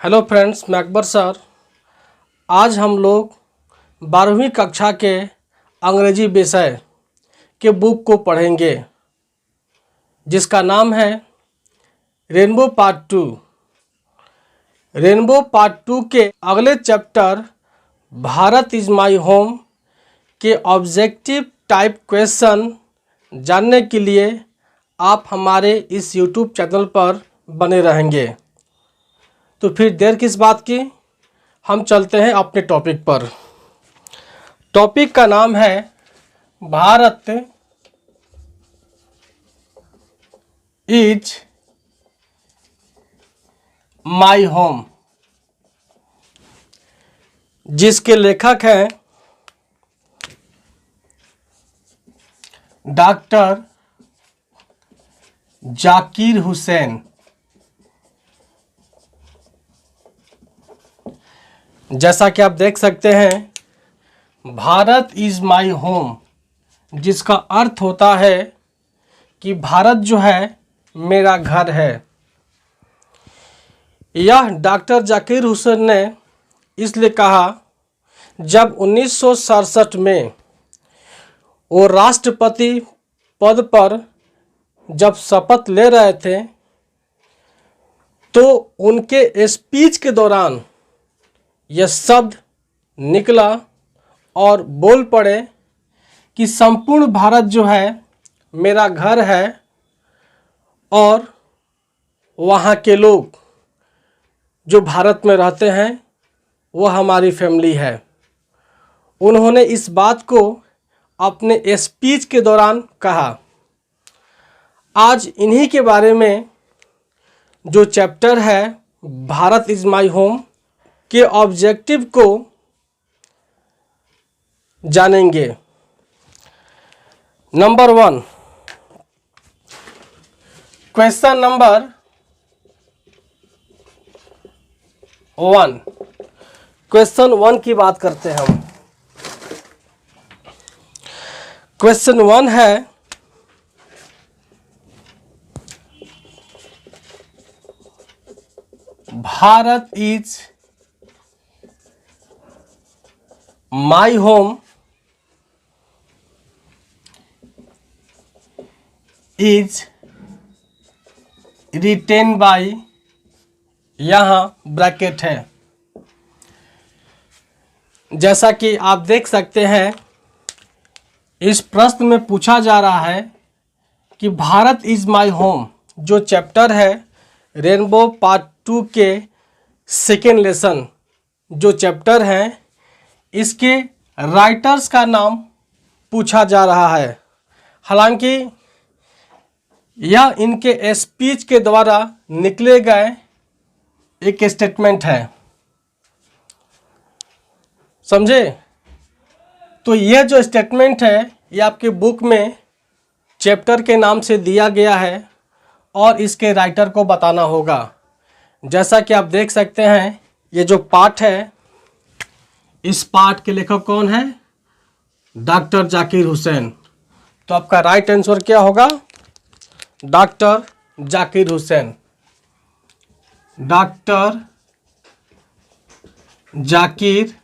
Hello friends, मैं Akbar sir. आज हम लोग 12वीं कक्षा के अंग्रेजी विषय के बुक को पढ़ेंगे जिसका नाम है रेनबो पार्ट 2। रेनबो पार्ट 2 के अगले chapter Bharat is my home के ऑब्जेक्टिव टाइप क्वेश्चन जानने के लिए आप हमारे इस यूट्यूब चैनल पर बने रहेंगे। तो फिर देर किस बात की, हम चलते हैं अपने टॉपिक पर। टॉपिक का नाम है भारत इज माई होम, जिसके लेखक हैं डॉक्टर जाकिर हुसैन। जैसा कि आप देख सकते हैं, भारत इज़ माई होम, जिसका अर्थ होता है कि भारत जो है मेरा घर है। यह डॉक्टर जाकिर हुसैन ने इसलिए कहा जब 1967 में वो राष्ट्रपति पद पर जब शपथ ले रहे थे तो उनके स्पीच के दौरान यह शब्द निकला और बोल पड़े कि संपूर्ण भारत जो है मेरा घर है और वहाँ के लोग जो भारत में रहते हैं वो हमारी फैमिली है। उन्होंने इस बात को अपने स्पीच के दौरान कहा। आज इन्हीं के बारे में जो चैप्टर है भारत इज़ माई होम के ऑब्जेक्टिव को जानेंगे। Number 1, question number 1। क्वेश्चन 1 की बात करते हैं हम। क्वेश्चन 1 है, Bharat is my home is written by, यहाँ ब्रैकेट है। जैसा कि आप देख सकते हैं, इस प्रश्न में पूछा जा रहा है कि भारत इज़ माई होम जो चैप्टर है रेनबो पार्ट 2 के सेकेंड लेसन जो चैप्टर है, इसके राइटर्स का नाम पूछा जा रहा है। हालांकि यह इनके स्पीच के द्वारा निकले गए एक स्टेटमेंट है, समझे। तो यह जो स्टेटमेंट है ये आपके बुक में चैप्टर के नाम से दिया गया है और इसके राइटर को बताना होगा। जैसा कि आप देख सकते हैं, ये जो पाठ है इस पाठ के लेखक कौन है? डॉक्टर जाकिर हुसैन। तो आपका राइट आंसर क्या होगा? डॉक्टर जाकिर हुसैन। डॉक्टर जाकिर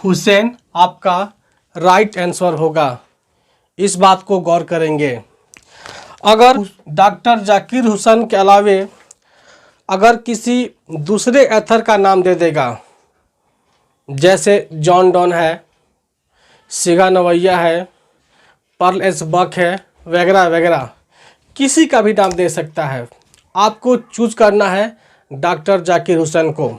हुसैन आपका राइट आंसर होगा। इस बात को गौर करेंगे। अगर डॉक्टर जाकिर हुसैन के अलावे अगर किसी दूसरे एथर का नाम दे देगा, जैसे जॉन डॉन है, सिगा नवैया है, पर्ल एस बक है, वगैरह वगैरह, किसी का भी नाम दे सकता है। आपको चूज करना है डॉक्टर जाकिर हुसैन को।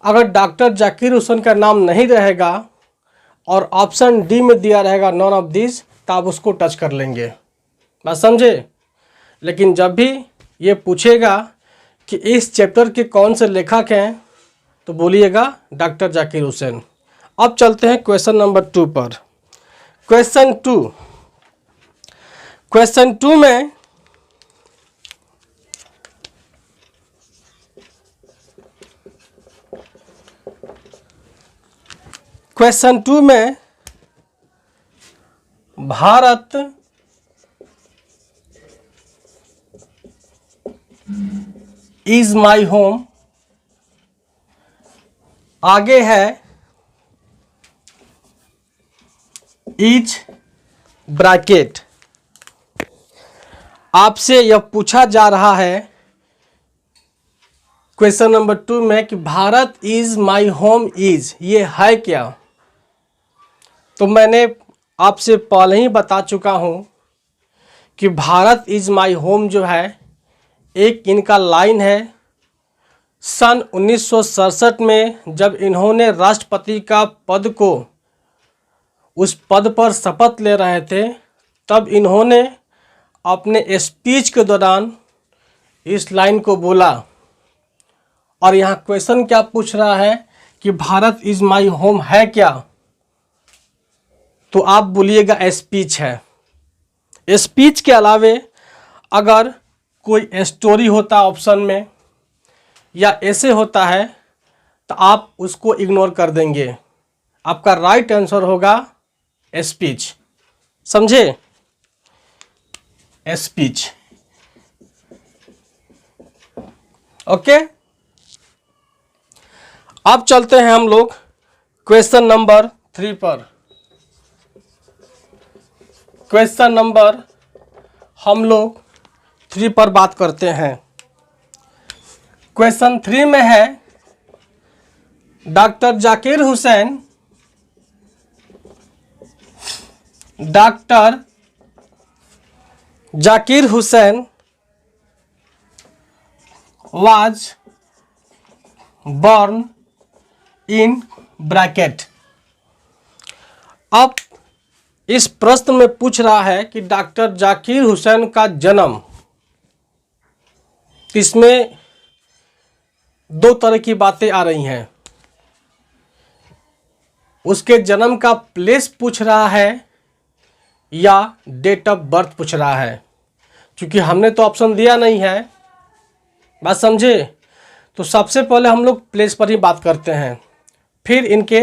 अगर डॉक्टर जाकिर हुसैन का नाम नहीं रहेगा और ऑप्शन डी में दिया रहेगा नॉन ऑफ दिस, तो आप उसको टच कर लेंगे, बात समझे। लेकिन जब भी ये पूछेगा कि इस चैप्टर के कौन से लेखक हैं, तो बोलिएगा डॉक्टर जाकिर हुसैन। अब चलते हैं क्वेश्चन नंबर 2 पर। क्वेश्चन 2 में भारत इज माई होम, आगे है इज ब्रैकेट। आपसे यह पूछा जा रहा है क्वेश्चन नंबर 2 में कि Bharat is my home is, ये है क्या? तो मैंने आपसे पहले ही बता चुका हूं कि भारत इज माई होम जो है एक इनका लाइन है। सन 1967 में जब इन्होंने राष्ट्रपति का पद को उस पद पर शपथ ले रहे थे, तब इन्होंने अपने स्पीच के दौरान इस लाइन को बोला। और यहाँ क्वेश्चन क्या पूछ रहा है कि भारत इज माई होम है क्या? तो आप बोलिएगा स्पीच है। स्पीच के अलावे अगर कोई स्टोरी होता ऑप्शन में या ऐसे होता है तो आप उसको इग्नोर कर देंगे। आपका राइट आंसर होगा स्पीच। समझे? स्पीच। ओके, अब चलते हैं हम लोग क्वेश्चन नंबर 3 पर। क्वेश्चन नंबर हम लोग 3 पर बात करते हैं। क्वेश्चन 3 में है doctor Zakir Hussain was born in bracket. अब इस प्रश्न में पूछ रहा है कि डॉक्टर जाकिर हुसैन का जन्म, इसमें 2 तरह की बातें आ रही हैं। उसके जन्म का प्लेस पूछ रहा है या डेट ऑफ बर्थ पूछ रहा है। क्योंकि हमने तो ऑप्शन दिया नहीं है, बात समझे? तो सबसे पहले हम लोग प्लेस पर ही बात करते हैं, फिर इनके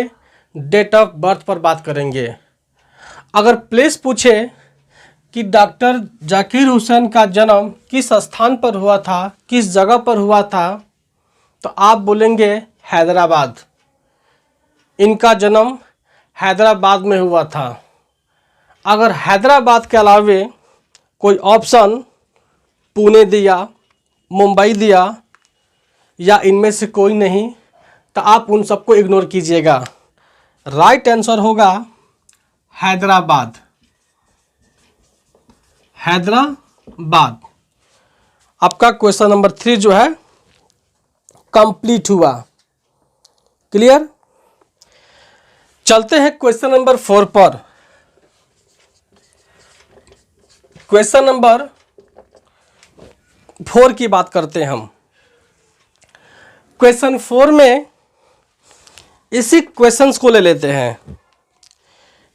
डेट ऑफ बर्थ पर बात करेंगे। अगर प्लेस पूछे कि डॉक्टर जाकिर हुसैन का जन्म किस स्थान पर हुआ था, किस जगह पर हुआ था, तो आप बोलेंगे हैदराबाद। इनका जन्म हैदराबाद में हुआ था। अगर हैदराबाद के अलावे कोई ऑप्शन पुणे दिया, मुंबई दिया या इनमें से कोई नहीं, तो आप उन सबको इग्नोर कीजिएगा। राइट आंसर होगा हैदराबाद। हैदराबाद। आपका क्वेश्चन नंबर 3 जो है कंप्लीट हुआ। क्लियर? चलते हैं क्वेश्चन नंबर 4 पर। क्वेश्चन नंबर 4 की बात करते हैं हम। क्वेश्चन 4 में इसी क्वेश्चंस को ले लेते हैं,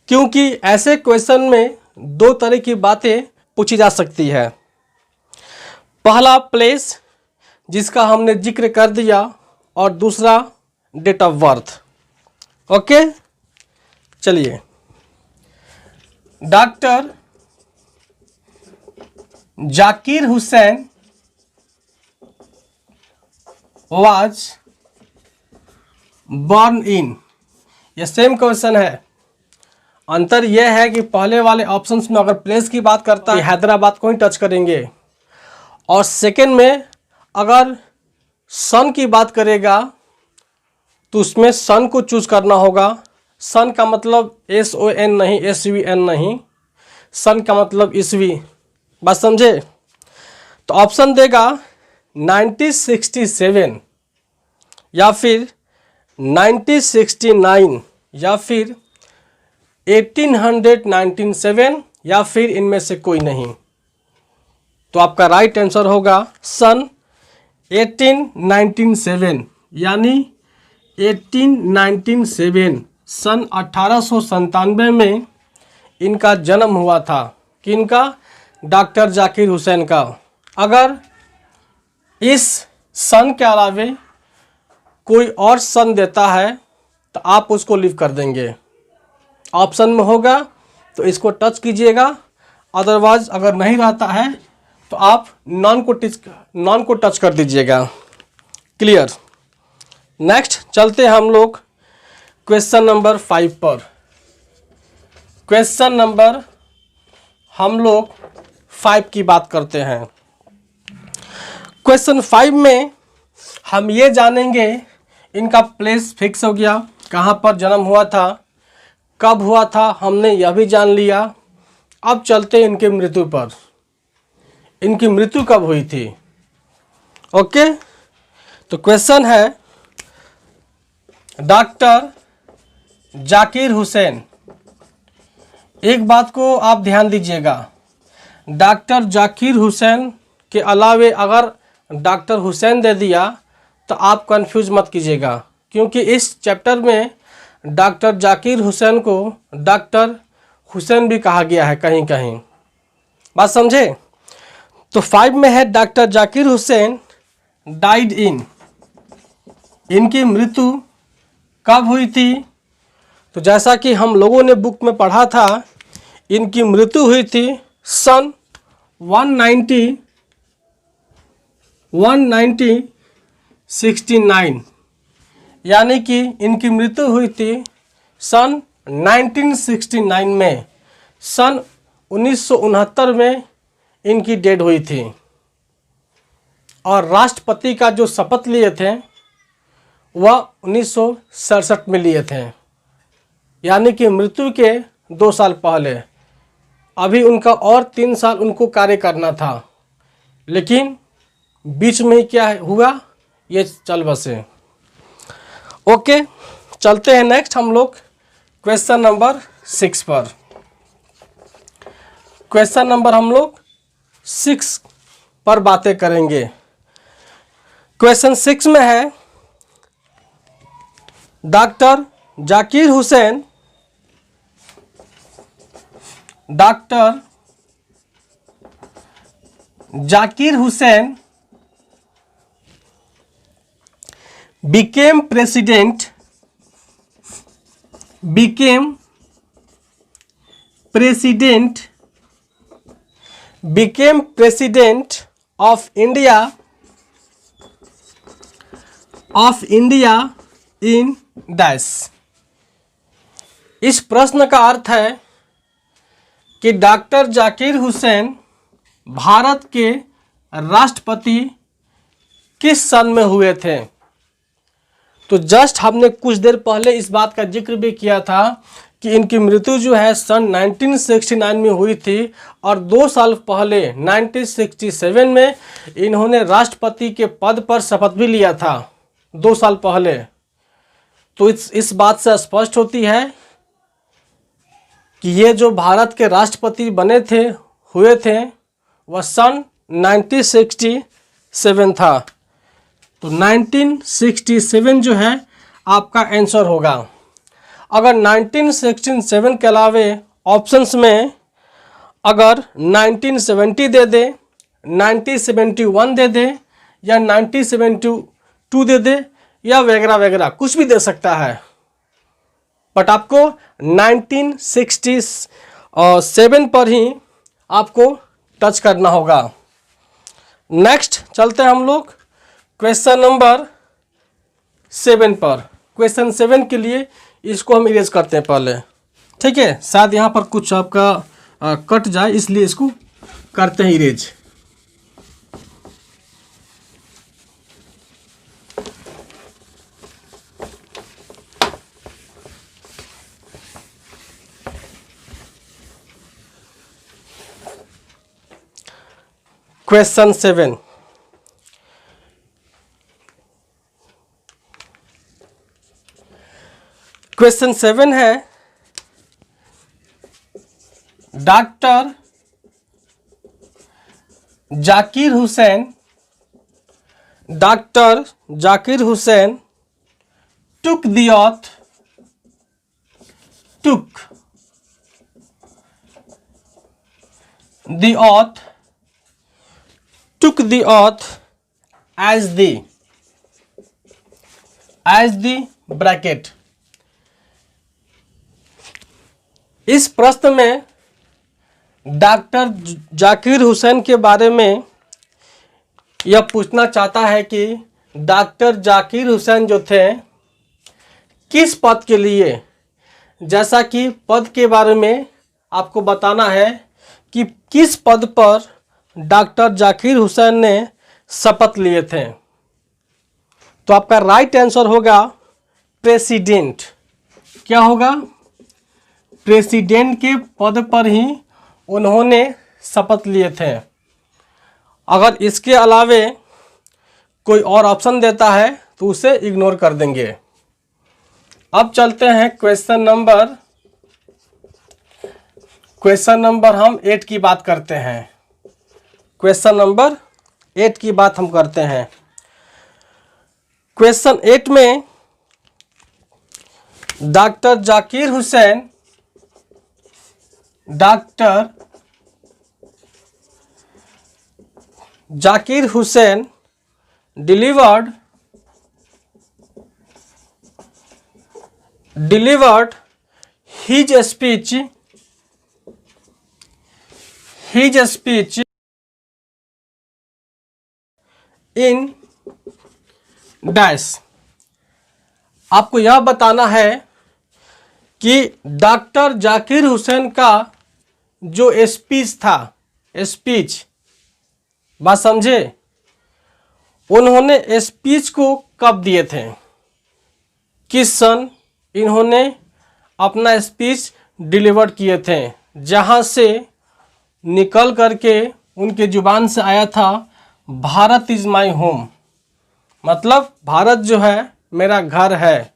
क्योंकि ऐसे क्वेश्चन में 2 तरह की बातें पूछी जा सकती है। पहला प्लेस, जिसका हमने जिक्र कर दिया, और दूसरा डेट ऑफ बर्थ। ओके, चलिए। Doctor Zakir Hussain was born in, ये सेम क्वेश्चन है। अंतर यह है कि पहले वाले ऑप्शंस में अगर प्लेस की बात करता है हैदराबाद को ही टच करेंगे, और सेकंड में अगर सन की बात करेगा तो उसमें सन को चूज करना होगा। सन का मतलब SON नहीं, SVN नहीं, सन का मतलब ईस्वी। बात समझे? तो ऑप्शन देगा 1967 या फिर 1969 या फिर 1897 या फिर इनमें से कोई नहीं। तो आपका राइट आंसर होगा सन 1897, यानी 1897 सन 1897 में इनका जन्म हुआ था। किनका? डॉक्टर जाकिर हुसैन का। अगर इस सन के अलावे कोई और सन देता है तो आप उसको लीव कर देंगे। ऑप्शन में होगा तो इसको टच कीजिएगा, अदरवाइज अगर नहीं रहता है तो आप नॉन को टच कर दीजिएगा। क्लियर। नेक्स्ट चलते हैं हम लोग क्वेश्चन नंबर 5 पर। क्वेश्चन नंबर हम लोग 5 की बात करते हैं। क्वेश्चन 5 में हम ये जानेंगे, इनका प्लेस फिक्स हो गया, कहाँ पर जन्म हुआ था, कब हुआ था, हमने यह भी जान लिया। अब चलते हैं इनके मृत्यु पर। इनकी मृत्यु कब हुई थी? ओके, तो क्वेश्चन है डॉक्टर जाकिर हुसैन। एक बात को आप ध्यान दीजिएगा, डॉक्टर जाकिर हुसैन के अलावे अगर डॉक्टर हुसैन दे दिया तो आप कंफ्यूज मत कीजिएगा, क्योंकि इस चैप्टर में डॉक्टर जाकिर हुसैन को डॉक्टर हुसैन भी कहा गया है कहीं कहीं। बात समझे? तो 5 में है doctor Zakir Hussain died in. इनकी मृत्यु कब हुई थी? तो जैसा कि हम लोगों ने बुक में पढ़ा था, इनकी मृत्यु हुई थी सन 1969, यानी कि इनकी मृत्यु हुई थी सन 1969 में। सन 1969 में इनकी डेथ हुई थी। और राष्ट्रपति का जो शपथ लिए थे वह 1967 में लिए थे, यानी कि मृत्यु के 2 साल पहले। अभी उनका और 3 साल उनको कार्य करना था, लेकिन बीच में ही क्या हुआ, ये चल बसे। ओके, चलते हैं नेक्स्ट हम लोग क्वेश्चन नंबर 6 पर। क्वेश्चन नंबर हम लोग 6 पर बातें करेंगे। क्वेश्चन 6 में है doctor Zakir Hussain became president of India in dash। इस प्रश्न का अर्थ है कि डॉक्टर जाकिर हुसैन भारत के राष्ट्रपति किस सन में हुए थे? तो जस्ट हमने कुछ देर पहले इस बात का जिक्र भी किया था कि इनकी मृत्यु जो है सन 1969 में हुई थी, और 2 साल पहले 1967 में इन्होंने राष्ट्रपति के पद पर शपथ भी लिया था, 2 साल पहले। तो इस बात से स्पष्ट होती है कि ये जो भारत के राष्ट्रपति हुए थे वह सन 1967 था। तो 1967 जो है आपका आंसर होगा। अगर 1967 के अलावे ऑप्शंस में अगर 1970 दे दे, 1971 दे दे, या 1972 दे दे, या वगैरह वगैरह कुछ भी दे सकता है, बट आपको 1967 पर ही आपको टच करना होगा। नेक्स्ट चलते हैं हम लोग क्वेश्चन नंबर 7 पर। क्वेश्चन 7 के लिए इसको हम इरेज करते हैं पहले, ठीक है? शायद यहाँ पर कुछ आपका कट जाए, इसलिए इसको करते हैं इरेज। क्वेश्चन 7, क्वेश्चन 7 है doctor Zakir Hussain took the oath as the bracket। इस प्रश्न में डॉक्टर जाकिर हुसैन के बारे में यह पूछना चाहता है कि डॉक्टर जाकिर हुसैन जो थे किस पद के लिए, जैसा कि पद के बारे में आपको बताना है कि किस पद पर डॉक्टर जाकिर हुसैन ने शपथ लिए थे। तो आपका राइट आंसर होगा प्रेसिडेंट। क्या होगा? प्रेसिडेंट के पद पर ही उन्होंने शपथ लिए थे। अगर इसके अलावे कोई और ऑप्शन देता है तो उसे इग्नोर कर देंगे। अब चलते हैं क्वेश्चन नंबर हम 8 की बात करते हैं। क्वेश्चन नंबर 8 की बात हम करते हैं। क्वेश्चन 8 में doctor Zakir Hussain delivered his speech in dash. आपको यह बताना है कि डॉक्टर जाकिर हुसैन का जो स्पीच था, बात समझे, उन्होंने स्पीच को कब दिए थे, किस सन इन्होंने अपना स्पीच डिलीवर किए थे, जहां से निकल करके उनके जुबान से आया था भारत इज़ माई होम, मतलब भारत जो है मेरा घर है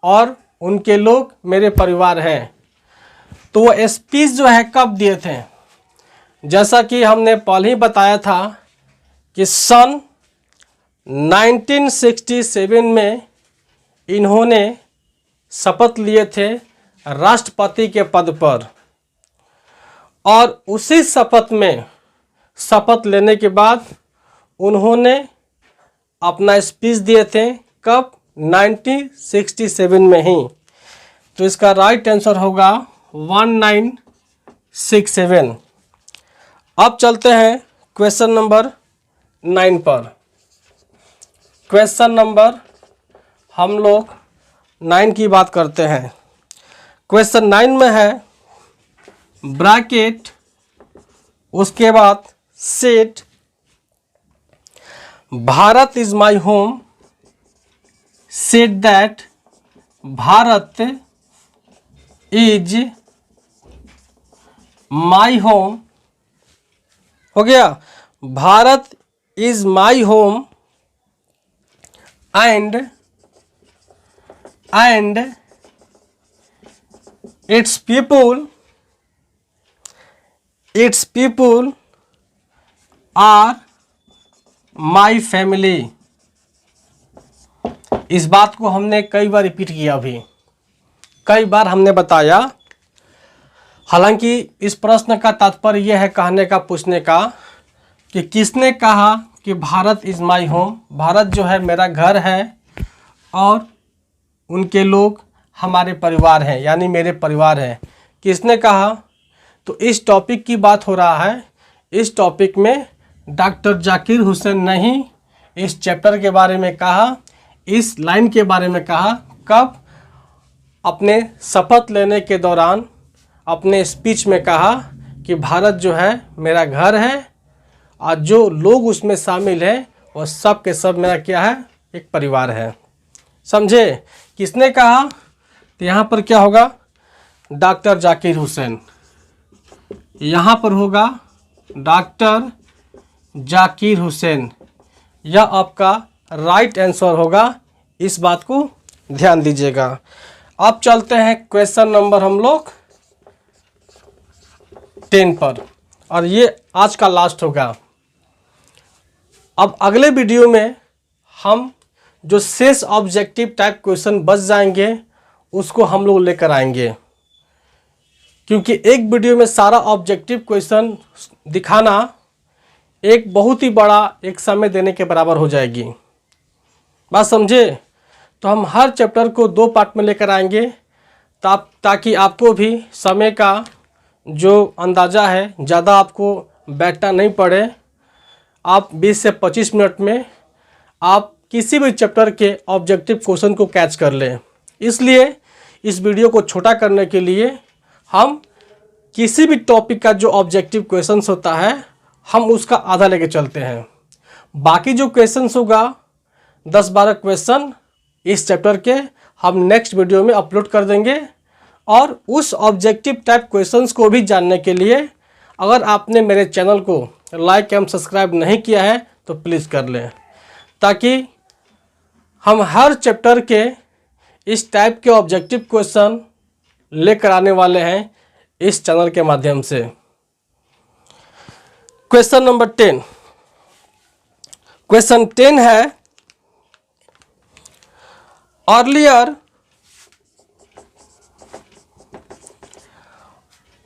और उनके लोग मेरे परिवार हैं। तो वो स्पीच जो है कब दिए थे, जैसा कि हमने पहले ही बताया था कि सन 1967 में इन्होंने शपथ लिए थे राष्ट्रपति के पद पर, और उसी शपथ लेने के बाद उन्होंने अपना स्पीच दिए थे कब, 1967 में ही। तो इसका राइट आंसर होगा 1967। अब चलते हैं क्वेश्चन नंबर 9 पर। क्वेश्चन नंबर हम लोग 9 की बात करते हैं। क्वेश्चन 9 में है ब्रैकेट, उसके बाद set Bharat is my home, set that Bharat is my home, हो गया, Bharat is my home and its people are my family। इस बात को हमने कई बार रिपीट किया, अभी कई बार हमने बताया। हालांकि इस प्रश्न का तात्पर्य यह है कहने का, पूछने का कि किसने कहा कि Bharat is my home, Bharat जो है मेरा घर है और उनके लोग हमारे परिवार हैं, यानी मेरे परिवार हैं। किसने कहा? तो इस टॉपिक की बात हो रहा है। इस टॉपिक में डॉक्टर जाकिर हुसैन ने ही इस चैप्टर के बारे में कहा, इस लाइन के बारे में कहा। कब? अपने शपथ लेने के दौरान अपने स्पीच में कहा कि भारत जो है मेरा घर है और जो लोग उसमें शामिल हैं वो सब के सब मेरा क्या है, एक परिवार है। समझे? किसने कहा? तो यहाँ पर क्या होगा, डॉक्टर जाकिर हुसैन। यहाँ पर होगा डॉक्टर जाकिर हुसैन। यह आपका राइट आंसर होगा, इस बात को ध्यान दीजिएगा। अब चलते हैं क्वेश्चन नंबर हम लोग 10 पर, और ये आज का लास्ट होगा। अब अगले वीडियो में हम जो शेष ऑब्जेक्टिव टाइप क्वेश्चन बच जाएंगे उसको हम लोग लेकर आएंगे, क्योंकि एक वीडियो में सारा ऑब्जेक्टिव क्वेश्चन दिखाना एक बहुत ही बड़ा एक समय देने के बराबर हो जाएगी। बात समझे? तो हम हर चैप्टर को 2 पार्ट में लेकर आएंगे ताकि आपको भी समय का जो अंदाज़ा है ज़्यादा आपको बैठना नहीं पड़े। आप 20 से 25 मिनट में आप किसी भी चैप्टर के ऑब्जेक्टिव क्वेश्चन को कैच कर लें। इसलिए इस वीडियो को छोटा करने के लिए हम किसी भी टॉपिक का जो ऑब्जेक्टिव क्वेश्चंस होता है हम उसका आधा लेके चलते हैं। बाकी जो क्वेश्चंस होगा 10-12 क्वेश्चन इस चैप्टर के हम नेक्स्ट वीडियो में अपलोड कर देंगे। और उस ऑब्जेक्टिव टाइप क्वेश्चंस को भी जानने के लिए अगर आपने मेरे चैनल को लाइक एवं सब्सक्राइब नहीं किया है तो प्लीज़ कर लें, ताकि हम हर चैप्टर के इस टाइप के ऑब्जेक्टिव क्वेश्चन लेकर आने वाले हैं इस चैनल के माध्यम से। Question number 10। क्वेश्चन 10 है,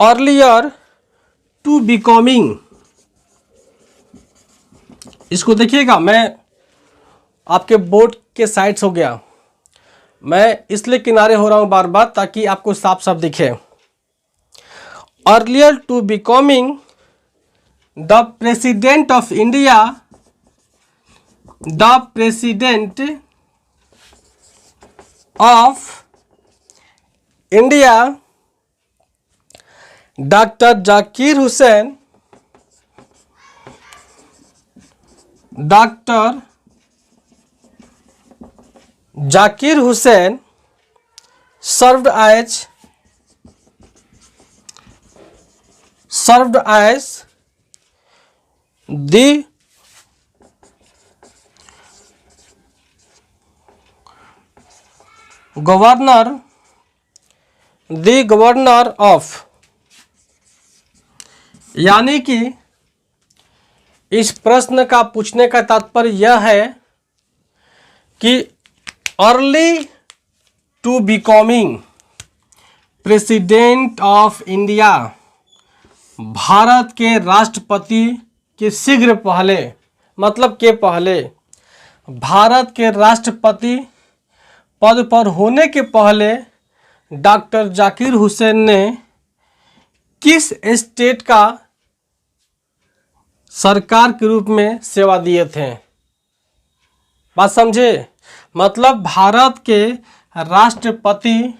अर्लियर टू बिकमिंग। इसको देखिएगा, मैं आपके बोर्ड के साइड्स हो गया, मैं इसलिए किनारे हो रहा हूं बार बार ताकि आपको साफ साफ दिखे। Earlier to becoming the president of India, the president of India doctor Zakir Hussain, doctor Zakir Hussain served as the governor of, यानी कि इस प्रश्न का पूछने का तात्पर्य यह है कि early to becoming president of India, Bharat के राष्ट्रपति के शीघ्र पहले, मतलब के पहले, भारत के राष्ट्रपति पद पर होने के पहले डॉक्टर जाकिर हुसैन ने किस स्टेट का सरकार के रूप में सेवा दिए थे। बात समझे? मतलब भारत के राष्ट्रपति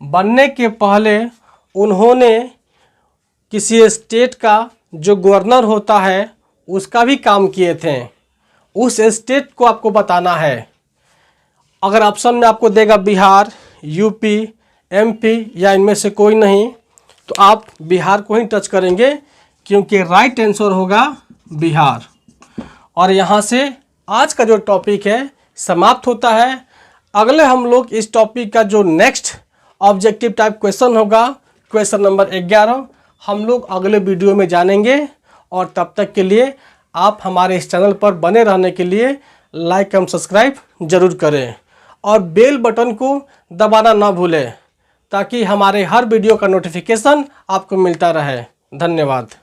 बनने के पहले उन्होंने किसी स्टेट का जो गवर्नर होता है उसका भी काम किए थे। उस स्टेट को आपको बताना है। अगर ऑप्शन में आपको देगा बिहार, यूपी, एमपी या इनमें से कोई नहीं, तो आप बिहार को ही टच करेंगे, क्योंकि राइट आंसर होगा बिहार। और यहाँ से आज का जो टॉपिक है समाप्त होता है। अगले हम लोग इस टॉपिक का जो नेक्स्ट ऑब्जेक्टिव टाइप क्वेश्चन होगा, क्वेश्चन नंबर 11, हम लोग अगले वीडियो में जानेंगे। और तब तक के लिए आप हमारे इस चैनल पर बने रहने के लिए लाइक एवं सब्सक्राइब जरूर करें और बेल बटन को दबाना ना भूलें, ताकि हमारे हर वीडियो का नोटिफिकेशन आपको मिलता रहे। धन्यवाद।